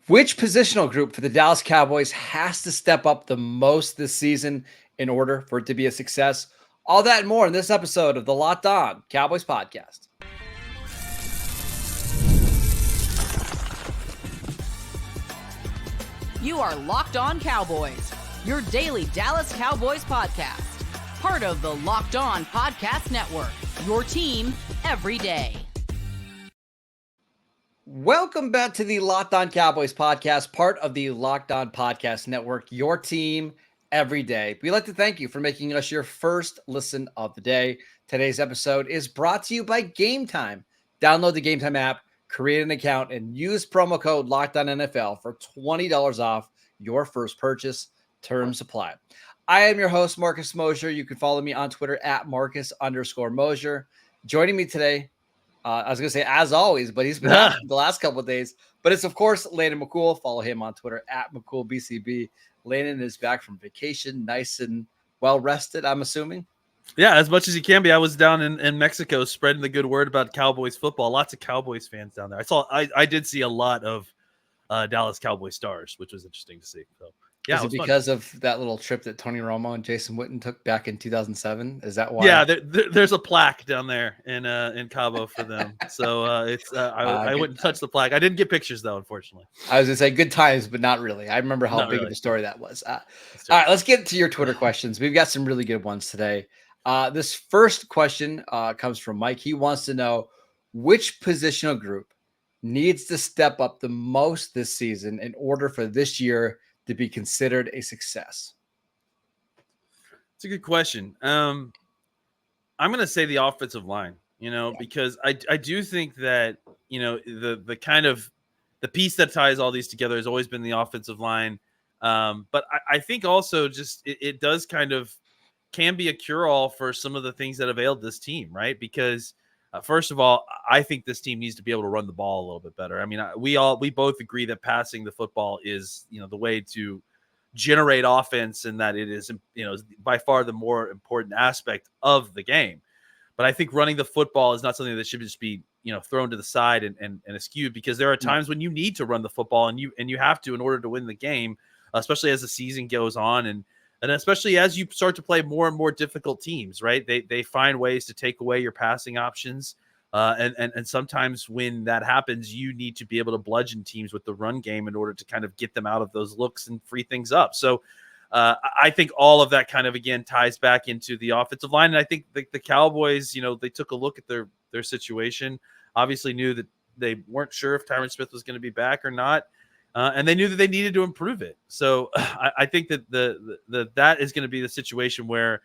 Which positional group for the Dallas Cowboys has to step up the most this season in order for it to be a success? All that and more in this episode of the Locked On Cowboys podcast. You are Locked On Cowboys, your daily Dallas Cowboys podcast. Part of the Locked On Podcast Network, your team every day. Welcome back to the Locked On Cowboys podcast, part of the Locked On Podcast Network, your team every day. We'd like to thank you for making us your first listen of the day. Today's episode is brought to you by Gametime. Download the Gametime app, create an account, and use promo code LOCKEDONNFL for $20 off your first purchase. Terms apply. I am your host, Marcus Mosher. You can follow me on Twitter at Marcus_Mosher. Joining me today, I was going to say as always, but he's been out the last couple of days. But it's, of course, Landon McCool. Follow him on Twitter at McCoolBCB. Landon is back from vacation, nice and well-rested, I'm assuming. Yeah, as much as he can be. I was down in Mexico spreading the good word about Cowboys football. Lots of Cowboys fans down there. I did see a lot of Dallas Cowboys stars, which was interesting to see. So yeah, is it because of that little trip that Tony Romo and Jason Witten took back in 2007? Is that why? Yeah, there's a plaque down there in Cabo for them. So I wouldn't touch the plaque. I didn't get pictures though, unfortunately. I was gonna say good times, but not really. I remember how big of a story that was. All right, let's get to your Twitter questions. We've got some really good ones today. This first question comes from Mike. He wants to know which positional group needs to step up the most this season in order for this year to be considered a success. It's a good question. I'm going to say the offensive line, because I do think that, the kind of the piece that ties all these together has always been the offensive line. But I think also just it does kind of can be a cure-all for some of the things that have ailed this team, right? Because first of all, I think this team needs to be able to run the ball a little bit better. I mean, we both agree that passing the football is, the way to generate offense, and that it is, by far the more important aspect of the game. But I think running the football is not something that should just be, thrown to the side and eschewed, because there are times when you need to run the football and you have to in order to win the game, especially as the season goes on and especially as you start to play more and more difficult teams, right? They find ways to take away your passing options. And sometimes when that happens, you need to be able to bludgeon teams with the run game in order to kind of get them out of those looks and free things up. So I think all of that kind of, again, ties back into the offensive line. And I think the Cowboys, they took a look at their situation, obviously knew that they weren't sure if Tyron Smith was going to be back or not. And they knew that they needed to improve it. So I think that that is going to be the situation where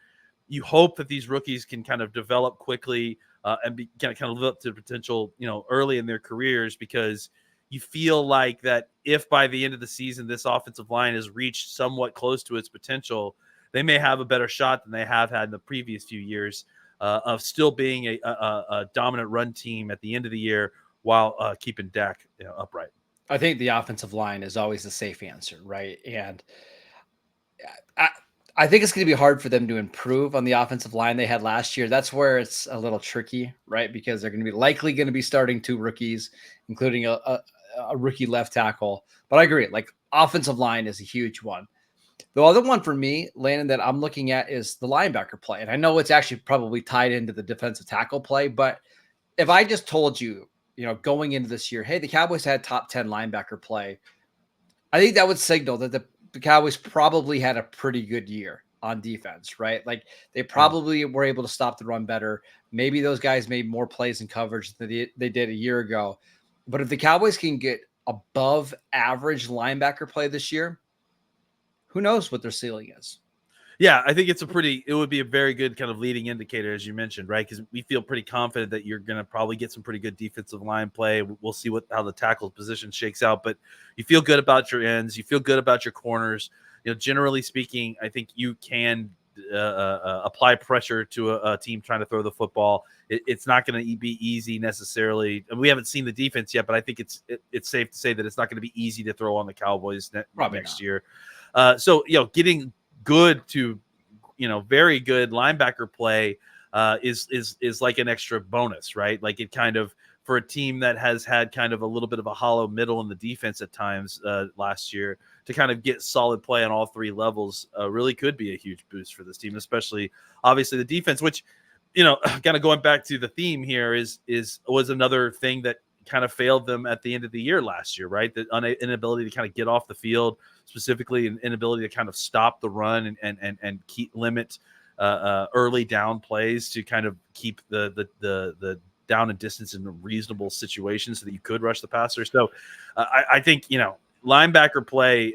you hope that these rookies can kind of develop quickly and kind of live up to potential, early in their careers, because you feel like that if by the end of the season this offensive line has reached somewhat close to its potential, they may have a better shot than they have had in the previous few years of still being a dominant run team at the end of the year while keeping Dak upright. I think the offensive line is always the safe answer, right? And I think it's going to be hard for them to improve on the offensive line they had last year. That's where it's a little tricky, right? Because they're going to be likely going to be starting two rookies, including a rookie left tackle. But I agree, like offensive line is a huge one. The other one for me, Landon, that I'm looking at is the linebacker play. And I know it's actually probably tied into the defensive tackle play, but if I just told you, going into this year, hey, the Cowboys had top 10 linebacker play, I think that would signal that the Cowboys probably had a pretty good year on defense, right? Like they probably were able to stop the run better. Maybe those guys made more plays in coverage than they did a year ago. But if the Cowboys can get above average linebacker play this year, who knows what their ceiling is? Yeah, I think it would be a very good kind of leading indicator, as you mentioned, right? Because we feel pretty confident that you're going to probably get some pretty good defensive line play. We'll see how the tackle position shakes out, but you feel good about your ends. You feel good about your corners. Generally speaking, I think you can apply pressure to a team trying to throw the football. It's not going to be easy necessarily. And we haven't seen the defense yet, but I think it's safe to say that it's not going to be easy to throw on the Cowboys next year. So, getting good to, very good linebacker play is like an extra bonus, right? Like it kind of for a team that has had kind of a little bit of a hollow middle in the defense at times last year, to kind of get solid play on all three levels really could be a huge boost for this team, especially obviously the defense, which, kind of going back to the theme here was another thing that kind of failed them at the end of the year last year, right? The inability to kind of get off the field, specifically an inability to kind of stop the run and keep limit early down plays to kind of keep the down and distance in a reasonable situation so that you could rush the passer. So I think, linebacker play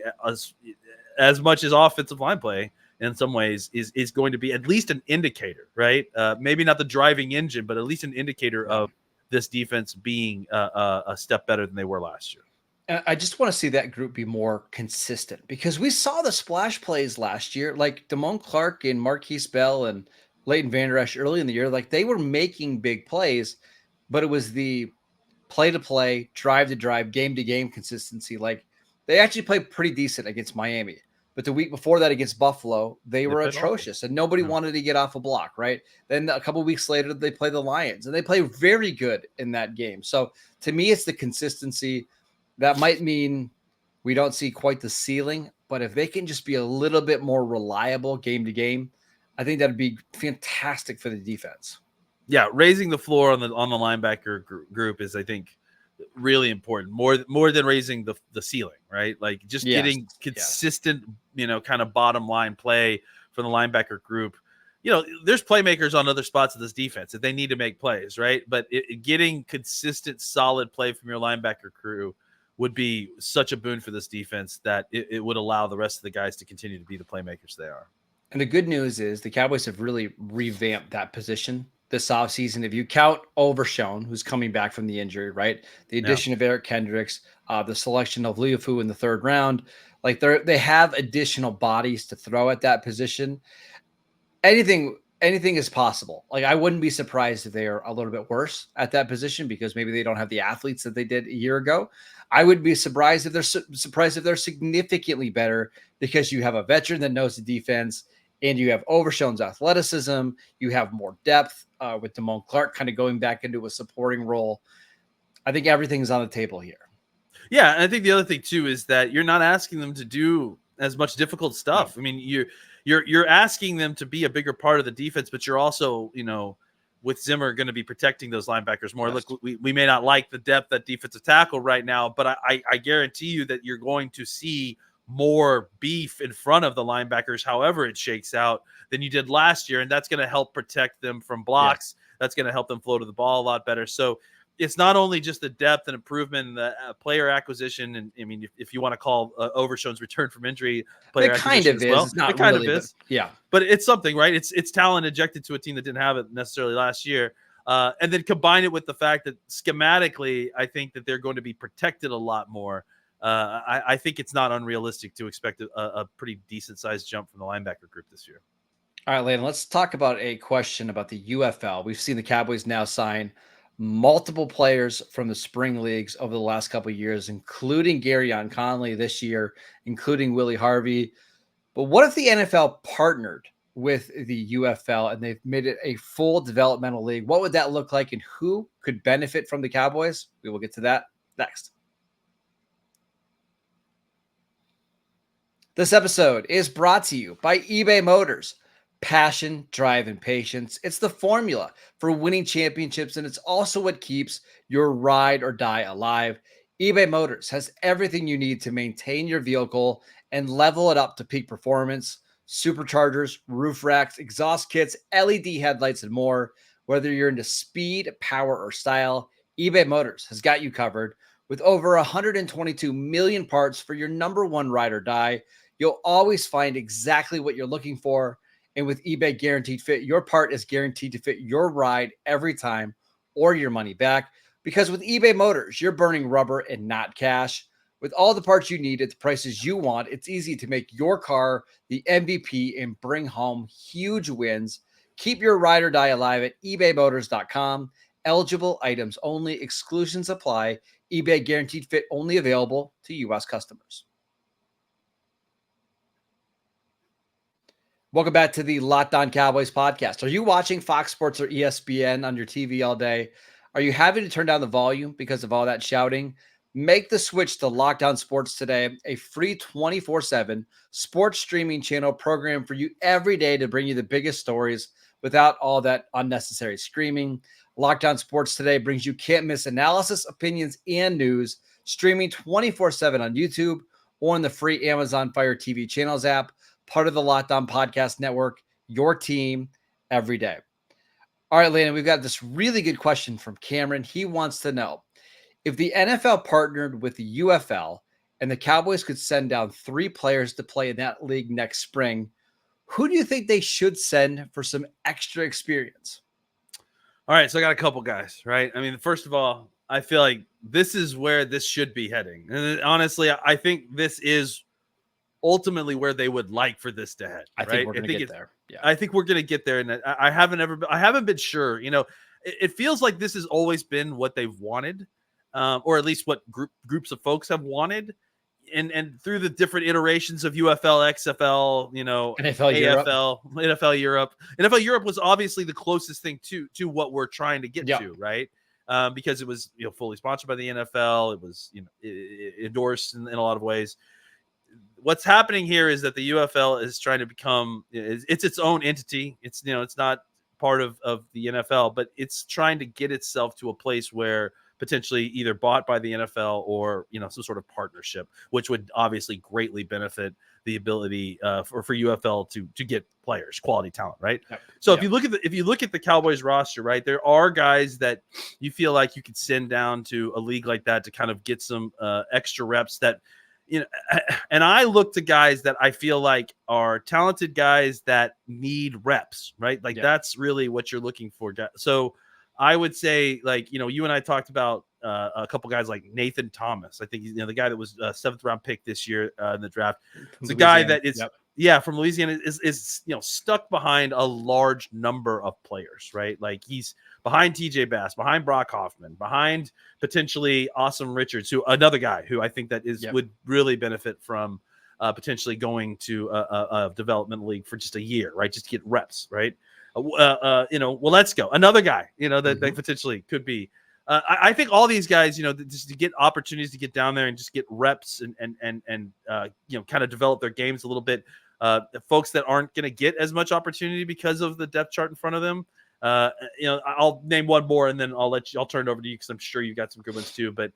as much as offensive line play in some ways is going to be at least an indicator, right? Maybe not the driving engine, but at least an indicator of this defense being a step better than they were last year. I just want to see that group be more consistent, because we saw the splash plays last year, like Damone Clark and Marquise Bell and Leighton Vander Esch early in the year. Like, they were making big plays, but it was the play to play, drive to drive, game to game consistency. Like, they actually played pretty decent against Miami, but the week before that against Buffalo, they were atrocious and nobody wanted to get off a block, right? Then a couple weeks later, they play the Lions and they play very good in that game. So to me, it's the consistency. That might mean we don't see quite the ceiling, but if they can just be a little bit more reliable game to game, I think that'd be fantastic for the defense. Yeah, raising the floor on the linebacker group is, I think, really important. More than raising the ceiling, right? Like, just getting consistent, kind of bottom line play from the linebacker group. There's playmakers on other spots of this defense that they need to make plays, right? But getting consistent, solid play from your linebacker crew would be such a boon for this defense that it would allow the rest of the guys to continue to be the playmakers they are. And the good news is the Cowboys have really revamped that position this offseason. If you count Overshown, who's coming back from the injury, right? The addition of Eric Kendricks, the selection of Liufu in the third round, like they have additional bodies to throw at that position. Anything is possible. Like, I wouldn't be surprised if they are a little bit worse at that position because maybe they don't have the athletes that they did a year ago. I would be surprised if they're significantly better because you have a veteran that knows the defense and you have Overshown's athleticism. You have more depth with Damone Clark kind of going back into a supporting role. I think everything's on the table here. Yeah, and I think the other thing too is that you're not asking them to do as much difficult stuff. I mean, you're asking them to be a bigger part of the defense, but you're also, with Zimmer going to be protecting those linebackers more. Yes. Look, we may not like the depth at defensive tackle right now, but I guarantee you that you're going to see more beef in front of the linebackers, however it shakes out, than you did last year. And that's going to help protect them from blocks. Yeah. That's going to help them flow to the ball a lot better. So it's not only just the depth and improvement in the player acquisition. And I mean, if you want to call Overshown's return from injury player acquisition as well, it kind of is. But it's something, right? It's talent injected to a team that didn't have it necessarily last year. And then combine it with the fact that schematically, I think that they're going to be protected a lot more. I think it's not unrealistic to expect a pretty decent sized jump from the linebacker group this year. All right, Landon, let's talk about a question about the UFL. We've seen the Cowboys now sign multiple players from the spring leagues over the last couple of years, including Garyon Conley this year, including Willie Harvey. But what if the NFL partnered with the UFL and they've made it a full developmental league? What would that look like, and who could benefit from the Cowboys? We will get to that next. This episode is brought to you by eBay Motors. Passion, drive, and patience. It's the formula for winning championships, and it's also what keeps your ride or die alive. eBay Motors has everything you need to maintain your vehicle and level it up to peak performance. Superchargers, roof racks, exhaust kits, LED headlights, and more. Whether you're into speed, power, or style, eBay Motors has got you covered. With over 122 million parts for your number one ride or die, you'll always find exactly what you're looking for. And with eBay Guaranteed Fit, your part is guaranteed to fit your ride every time or your money back. Because with eBay Motors, you're burning rubber and not cash. With all the parts you need at the prices you want, it's easy to make your car the MVP and bring home huge wins. Keep your ride or die alive at ebaymotors.com. Eligible items only. Exclusions apply. eBay Guaranteed Fit only available to U.S. customers. Welcome back to the Locked On Cowboys podcast. Are you watching Fox Sports or ESPN on your TV all day? Are you having to turn down the volume because of all that shouting? Make the switch to Locked On Sports today, a free 24/7 sports streaming channel program for you every day to bring you the biggest stories without all that unnecessary screaming. Locked On Sports today brings you can't miss analysis, opinions, and news, streaming 24/7 on YouTube or in the free Amazon Fire TV channels app, part of the Locked On Podcast Network, your team every day. All right, Landon, we've got this really good question from Cameron. He wants to know, if the NFL partnered with the UFL and the Cowboys could send down 3 players to play in that league next spring, who do you think they should send for some extra experience? All right, so I got a couple guys, right? I mean, first of all, I feel like this is where this should be heading. And honestly, I think this is ultimately where they would like for this to head. I think we're going to get there. Yeah, I think we're going to get there, and I haven't been sure. It feels like this has always been what they've wanted, or at least what groups of folks have wanted, and through the different iterations of UFL, XFL, NFL AFL, NFL Europe. NFL Europe was obviously the closest thing to what we're trying to get to, right? Because it was fully sponsored by the NFL. It was endorsed in a lot of ways. What's happening here is that the UFL is trying to become it's its own entity. It's it's not part of the NFL, but it's trying to get itself to a place where potentially either bought by the NFL or some sort of partnership, which would obviously greatly benefit the ability for UFL to get players, quality talent, right? Yep. So if you look at the Cowboys roster, right, there are guys that you feel like you could send down to a league like that to kind of get some extra reps that. And I look to guys that I feel like are talented guys that need reps, right? Like that's really what you're looking for. So I would say, like, you and I talked about a couple guys like Nathan Thomas. I think he's the guy that was a 7th round pick this year in the draft. It's a guy that is from Louisiana is stuck behind a large number of players, right? Like he's behind TJ Bass, behind Brock Hoffman, behind potentially Awesome Richards, who another guy who I think that would really benefit from potentially going to a development league for just a year, right? Just to get reps, right? Well, let's go. Another guy, that they potentially could be. I think all these guys, just to get opportunities to get down there and just get reps and kind of develop their games a little bit. Folks that aren't going to get as much opportunity because of the depth chart in front of them. I'll name one more and then I'll turn it over to you because I'm sure you've got some good ones too. But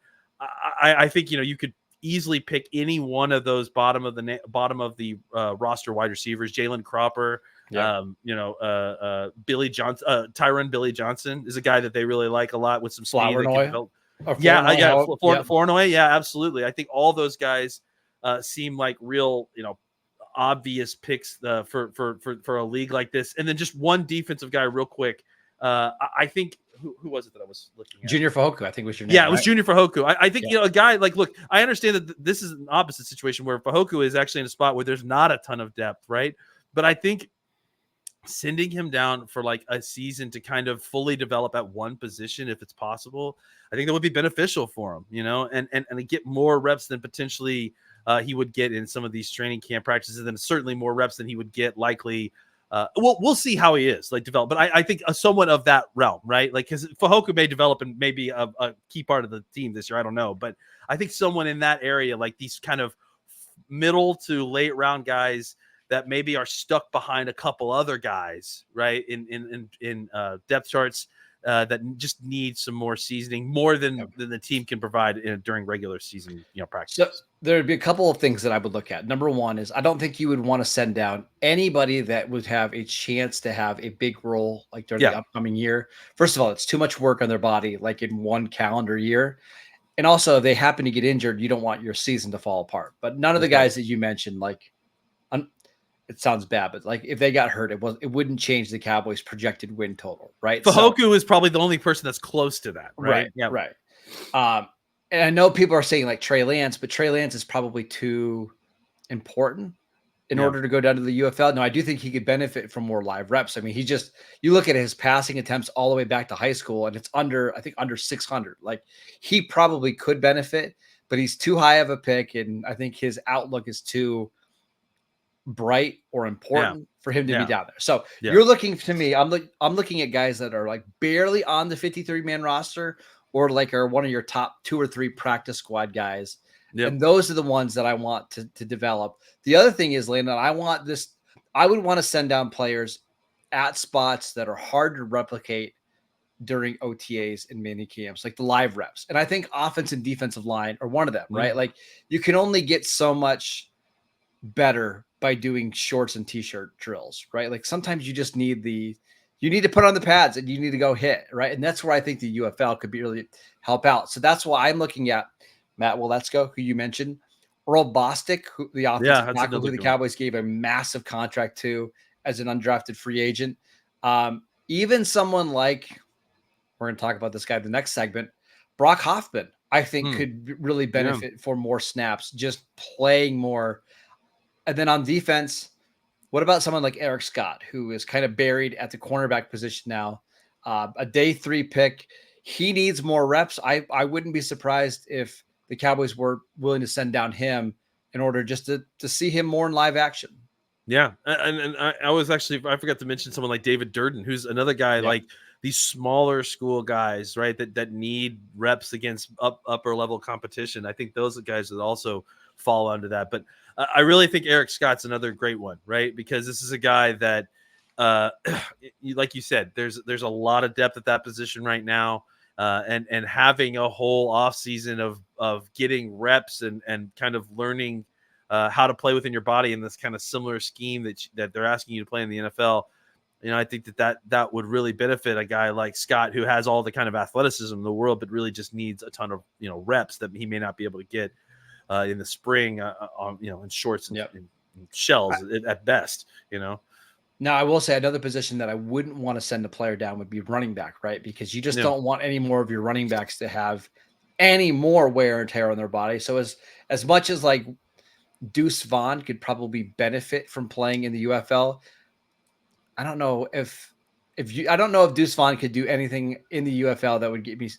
I think you could easily pick any one of those bottom of the roster wide receivers. Jalen Cropper, Billy Johnson, Billy Johnson is a guy that they really like a lot with some speed. Flournoy, absolutely. I think all those guys seem like real, obvious picks for a league like this. And then just one defensive guy real quick. I think who was it that I was looking at? Junior Fajoku, I think was your name. Yeah, it was Junior Fajoku. I think a guy like, look, I understand that this is an opposite situation where Fajoku is actually in a spot where there's not a ton of depth, right? But I think sending him down for like a season to kind of fully develop at one position, if it's possible, I think that would be beneficial for him, and get more reps than potentially he would get in some of these training camp practices, and certainly more reps than he would get likely. We'll see how he is develop, but I think someone of that realm, right? Like, because Fajoku may develop and maybe a key part of the team this year. I don't know, but I think someone in that area, like these kind of middle to late round guys that maybe are stuck behind a couple other guys, right? In depth charts that just need some more seasoning, more than the team can provide during regular season, practice. So there'd be a couple of things that I would look at. Number one is I don't think you would want to send down anybody that would have a chance to have a big role like during the upcoming year. First of all, it's too much work on their body, like in one calendar year. And also, if they happen to get injured, you don't want your season to fall apart. But none of the guys that you mentioned, like, it sounds bad, but like if they got hurt, it wouldn't change the Cowboys' projected win total, right? Fajoku is probably the only person that's close to that, right? Yeah, right. And I know people are saying like Trey Lance, but Trey Lance is probably too important in order to go down to the UFL. No, I do think he could benefit from more live reps. I mean, you look at his passing attempts all the way back to high school, and it's under 600. Like, he probably could benefit, but he's too high of a pick, and I think his outlook is too bright or important for him to be down there. So Yeah. you're looking to me, I'm looking at guys that are like barely on the 53-man roster or like are one of your top 2 or 3 practice squad guys. Yep. And those are the ones that I want to develop. The other thing is, Landon, I would want to send down players at spots that are hard to replicate during OTAs and mini camps, like the live reps. And I think offense and defensive line are one of them, right? Like you can only get so much better by doing shorts and t-shirt drills, right? Like sometimes you just need you need to put on the pads and you need to go hit, right? And that's where I think the UFL could be really help out. So that's why I'm looking at Matt Waletzko, who you mentioned, Earl Bostic, who the offensive tackle who the Cowboys gave a massive contract to as an undrafted free agent. Even someone like, we're going to talk about this guy in the next segment, Brock Hoffman, I think could really benefit for more snaps, just playing more. And then on defense, what about someone like Eric Scott, who is kind of buried at the cornerback position now, a day 3 pick. He needs more reps. I wouldn't be surprised if the Cowboys were willing to send down him in order just to see him more in live action. Yeah. And I was actually, I forgot to mention someone like David Durden, who's another guy like these smaller school guys, right? That need reps against upper level competition. I think those are guys that also fall under that. But I really think Eric Scott's another great one, right? Because this is a guy that, like you said, there's a lot of depth at that position right now. And having a whole off season of getting reps and kind of learning how to play within your body in this kind of similar scheme that they're asking you to play in the NFL. I think that would really benefit a guy like Scott, who has all the kind of athleticism in the world, but really just needs a ton of, reps that he may not be able to get in the spring, in shorts and, and shells at best, Now, I will say another position that I wouldn't want to send a player down would be running back, right? Because you just don't want any more of your running backs to have any more wear and tear on their body. So as much as like Deuce Vaughn could probably benefit from playing in the UFL, I don't know if Deuce Vaughn could do anything in the UFL that would get me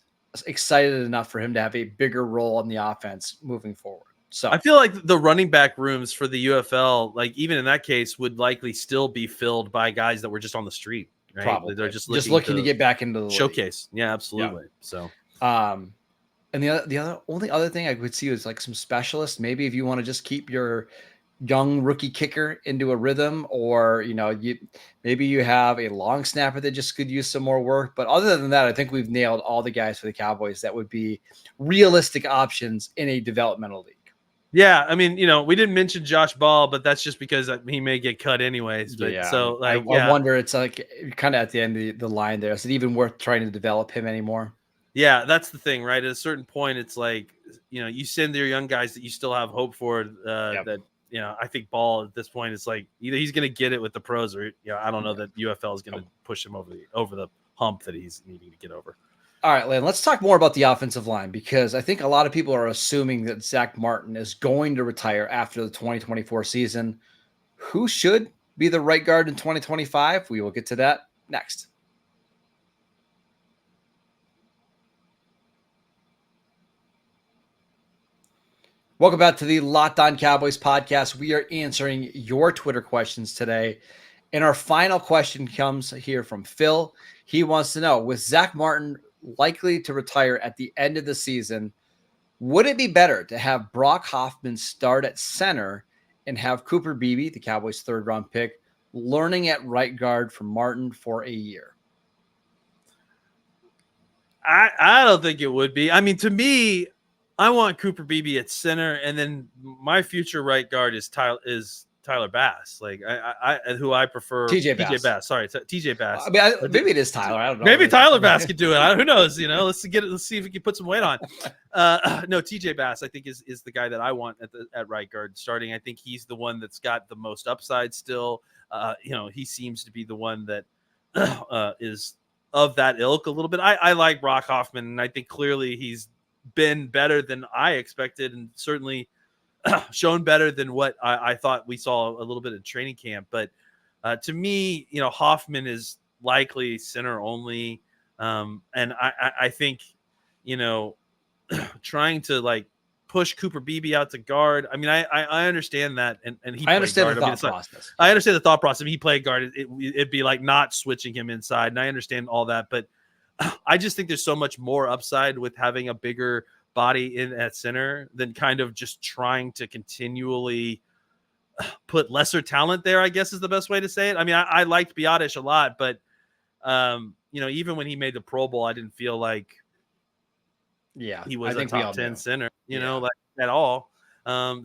excited enough for him to have a bigger role in the offense moving forward. So I feel like the running back rooms for the UFL, like even in that case, would likely still be filled by guys that were just on the street. Right? Probably They're just looking to get back into the showcase. league. Yeah, absolutely. Yeah. So, and the only other thing I would see is like some specialists. Maybe if you want to just keep your young rookie kicker into a rhythm, or maybe you have a long snapper that just could use some more work. But other than that, I think we've nailed all the guys for the Cowboys that would be realistic options in a developmental league. Yeah, I mean, we didn't mention Josh Ball, but that's just because he may get cut anyways. But so I wonder, it's like kind of at the end of the line there. Is it even worth trying to develop him anymore? Yeah, that's the thing, right? At a certain point, it's like, you send your young guys that you still have hope for that, I think Ball at this point is like either he's going to get it with the pros or, I don't know that UFL is going to push him over the hump that he's needing to get over. All right, Lynn, let's talk more about the offensive line, because I think a lot of people are assuming that Zach Martin is going to retire after the 2024 season. Who should be the right guard in 2025? We will get to that next. Welcome back to the Locked On Cowboys podcast. We are answering your Twitter questions today. And our final question comes here from Phil. He wants to know, with Zach Martin likely to retire at the end of the season, would it be better to have Brock Hoffman start at center and have Cooper Beebe, the Cowboys' 3rd-round pick, learning at right guard from Martin for a year? I don't think it would be. I mean, to me, I want Cooper Beebe at center, and then my future right guard is Tyler Bass, like who I prefer. TJ Bass. Sorry, TJ Bass. I mean, maybe it is Tyler. I don't know. Maybe Tyler Bass could do it. Who knows? Let's see if we can put some weight on. No, TJ Bass, I think is the guy that I want at right guard starting. I think he's the one that's got the most upside still. He seems to be the one that is of that ilk a little bit. I like Brock Hoffman, and I think clearly he's been better than I expected, and certainly shown better than what I thought we saw a little bit in training camp. But to me, Hoffman is likely center only. And I think, trying to like push Cooper Beebe out to guard. I mean, I understand that, and he I understand guard. the thought process. I understand the thought process. If he played guard, it'd be like not switching him inside, and I understand all that. But I just think there's so much more upside with having a bigger body in at center than kind of just trying to continually put lesser talent there, I guess is the best way to say it. I mean, I liked Biotish a lot, but even when he made the Pro Bowl, I didn't feel like he was a top 10 center, like at all.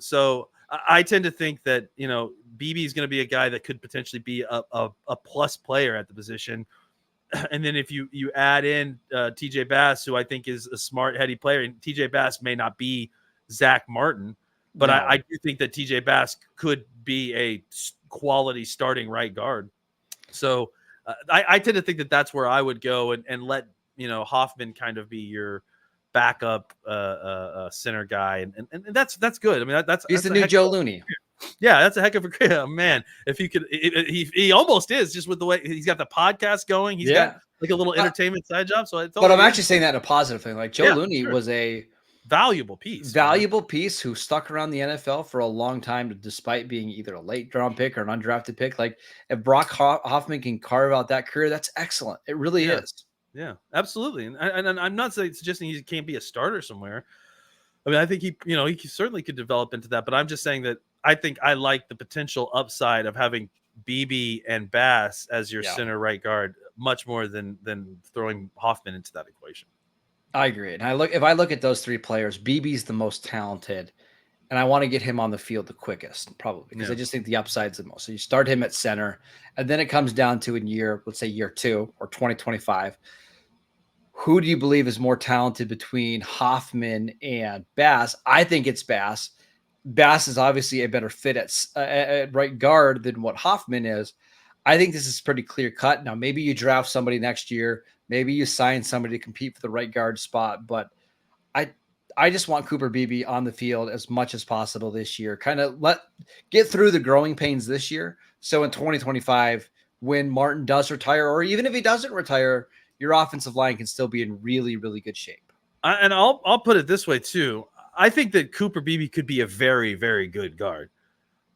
So I tend to think that, BB is going to be a guy that could potentially be a plus player at the position. And then if you add in TJ Bass, who I think is a smart, heady player, and TJ Bass may not be Zach Martin, but no. I do think that TJ Bass could be a quality starting right guard. So I tend to think that that's where I would go and let, Hoffman kind of be your backup center guy. And that's good. I mean, he's the new Joe Looney. Yeah, that's a heck of a man. If he could, he almost is, just with the way he's got the podcast going. He's got like a little entertainment side job. So I'm actually saying that in a positive thing. Like Joe Looney was a valuable piece who stuck around the NFL for a long time, despite being either a late round pick or an undrafted pick. Like if Brock Hoffman can carve out that career, that's excellent. It really is. Yeah, absolutely. And I'm not suggesting he can't be a starter somewhere. I mean, I think he certainly could develop into that, but I'm just saying that I think I like the potential upside of having BB and Bass as your center right guard much more than throwing Hoffman into that equation. I agree. And if I look at those three players, BB's the most talented, and I want to get him on the field the quickest, probably, because I just think the upside's the most. So you start him at center, and then it comes down to let's say year 2 or 2025. Who do you believe is more talented between Hoffman and Bass? I think it's Bass. Bass is obviously a better fit at right guard than what Hoffman is. I think this is pretty clear cut. Now, maybe you draft somebody next year. Maybe you sign somebody to compete for the right guard spot. But I just want Cooper Beebe on the field as much as possible this year. Kind of get through the growing pains this year. So in 2025, when Martin does retire, or even if he doesn't retire, your offensive line can still be in really, really good shape. And I'll put it this way too. I think that Cooper Beebe could be a very, very good guard,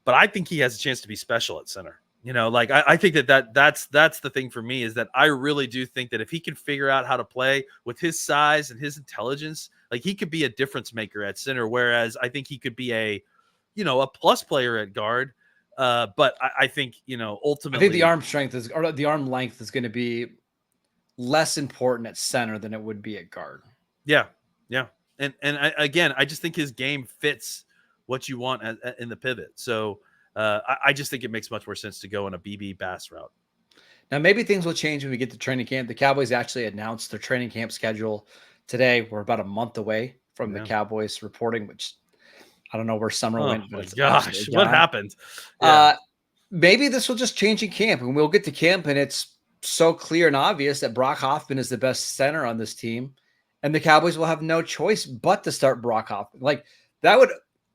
but I think he has a chance to be special at center. I think that's the thing for me, is that I really do think that if he can figure out how to play with his size and his intelligence, like he could be a difference maker at center. Whereas I think he could be a plus player at guard. But I think, ultimately, I think the arm strength or the arm length is going to be less important at center than it would be at guard. Yeah. Yeah. And I just think his game fits what you want in the pivot. So I just think it makes much more sense to go on a BB Bass route. Now, maybe things will change when we get to training camp. The Cowboys actually announced their training camp schedule today. We're about a month away from the Cowboys reporting, which I don't know where summer went. Oh my gosh, what happened? Maybe this will just change in camp, and we'll get to camp, and it's so clear and obvious that Brock Hoffman is the best center on this team. And the Cowboys will have no choice but to start Brock Hoffman. Like that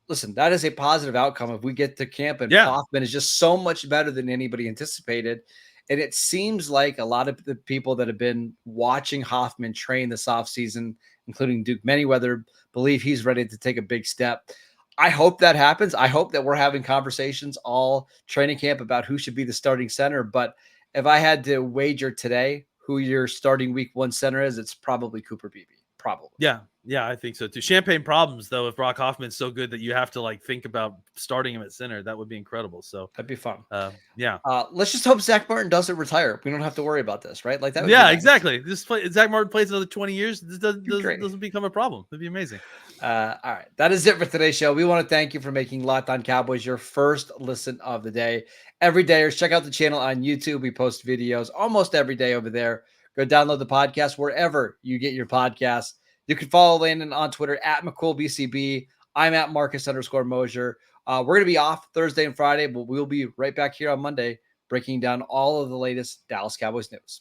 is a positive outcome if we get to camp and Hoffman is just so much better than anybody anticipated. And it seems like a lot of the people that have been watching Hoffman train this offseason, including Duke Manyweather, believe he's ready to take a big step. I hope that happens. I hope that we're having conversations all training camp about who should be the starting center. But if I had to wager today who your starting week 1 center is, it's probably Cooper Beebe. Probably. Yeah, I think so too. Champagne problems, though, if Brock Hoffman's so good that you have to think about starting him at center, that would be incredible. So that'd be fun. Let's just hope Zach Martin doesn't retire. We don't have to worry about this, right? Like that. Nice. Exactly. Zach Martin plays another 20 years. This doesn't become a problem. It'd be amazing. All right. That is it for today's show. We want to thank you for making Locked On Cowboys your first listen of the day. Every day, check out the channel on YouTube. We post videos almost every day over there. Go download the podcast wherever you get your podcasts. You can follow Landon on Twitter at McCoolBCB. I'm at Marcus_Mosier. We're going to be off Thursday and Friday, but we'll be right back here on Monday breaking down all of the latest Dallas Cowboys news.